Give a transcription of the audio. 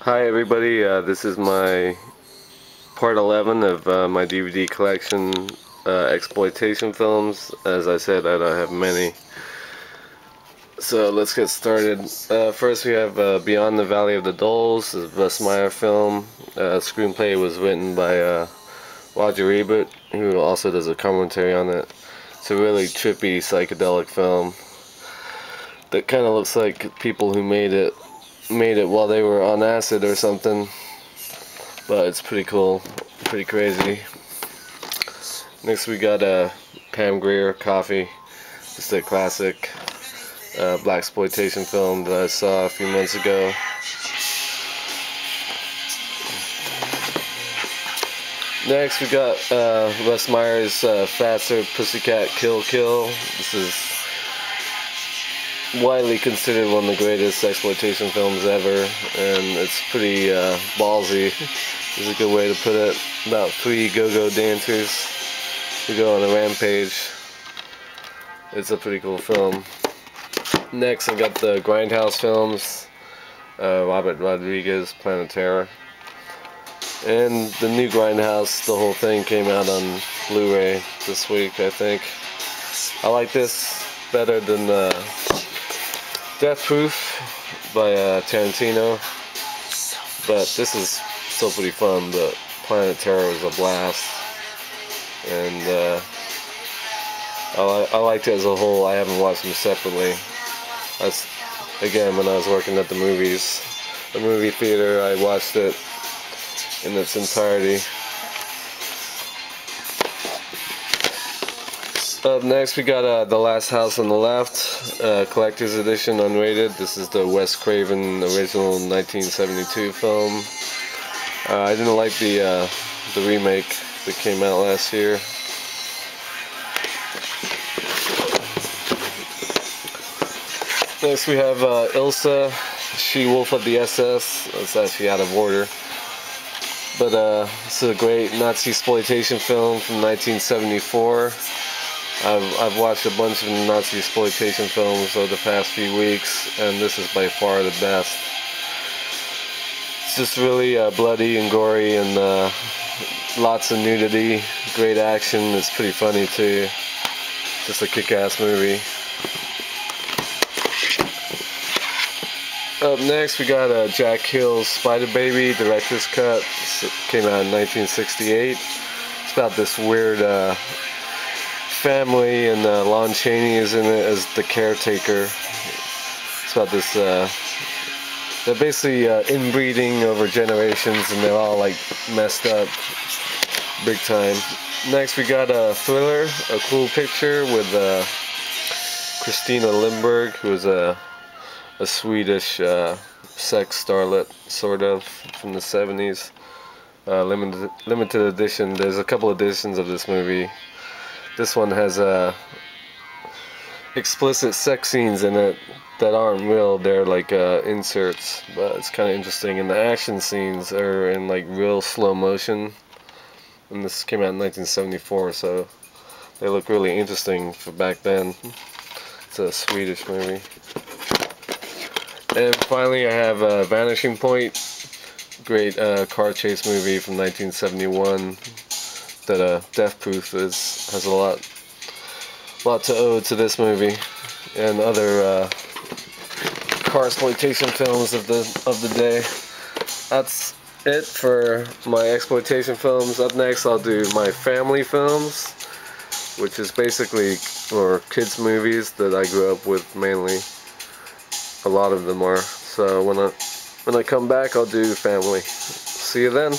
Hi everybody, this is my part 11 of my DVD collection, Exploitation films. As I said, I don't have many. So let's get started. First we have Beyond the Valley of the Dolls, this is a Wes Meyer film. Screenplay was written by Roger Ebert, who also does a commentary on it. It's a really trippy psychedelic film that kind of looks like people who made it while they were on acid or something. But it's pretty cool, pretty crazy. Next we got Pam Grier, Coffee, just a classic blaxploitation film that I saw a few months ago. Next we got Wes Meyer's Faster Pussycat Kill Kill. This is widely considered one of the greatest exploitation films ever, and it's pretty ballsy, is a good way to put it. About three go-go dancers who go on a rampage. It's a pretty cool film. Next I got the Grindhouse films, Robert Rodriguez, Planet Terror. And the new Grindhouse, the whole thing came out on Blu-ray this week, I think. I like this better than Death Proof by Tarantino, but this is still pretty fun. But Planet Terror was a blast, and I liked it as a whole. I haven't watched them separately. Again, when I was working at the movie theater, I watched it in its entirety. Up next we got The Last House on the Left, collector's edition, unrated. This is the Wes Craven original 1972 film. I didn't like the remake that came out last year. Next we have Ilsa, She-Wolf of the SS. That's actually out of order. But this is a great Nazi-exploitation film from 1974. I've watched a bunch of Nazi-exploitation films over the past few weeks, and this is by far the best. It's just really bloody and gory, and lots of nudity, great action. It's pretty funny too. Just a kick-ass movie. Up next we got Jack Hill's Spider Baby, director's cut. It came out in 1968. It's about this weird family, and Lon Chaney is in it as the caretaker. It's about this, they're basically inbreeding over generations, and they're all like messed up big time. Next we got Thriller, a cool picture with Christina Lindberg, who is a Swedish sex starlet, sort of, from the 70s. Limited edition. There's a couple editions of this movie. This one has explicit sex scenes in it that aren't real. They're like inserts, but it's kind of interesting. And the action scenes are in like real slow motion. And this came out in 1974, so they look really interesting for back then. It's a Swedish movie. And finally I have Vanishing Point, great car chase movie from 1971 that Death Proof has a lot to owe to this movie and other car exploitation films of the day. That's it for my exploitation films. Up next I'll do my family films, which is basically for kids movies that I grew up with mainly. A lot of them are. So when I come back, I'll do family. See you then.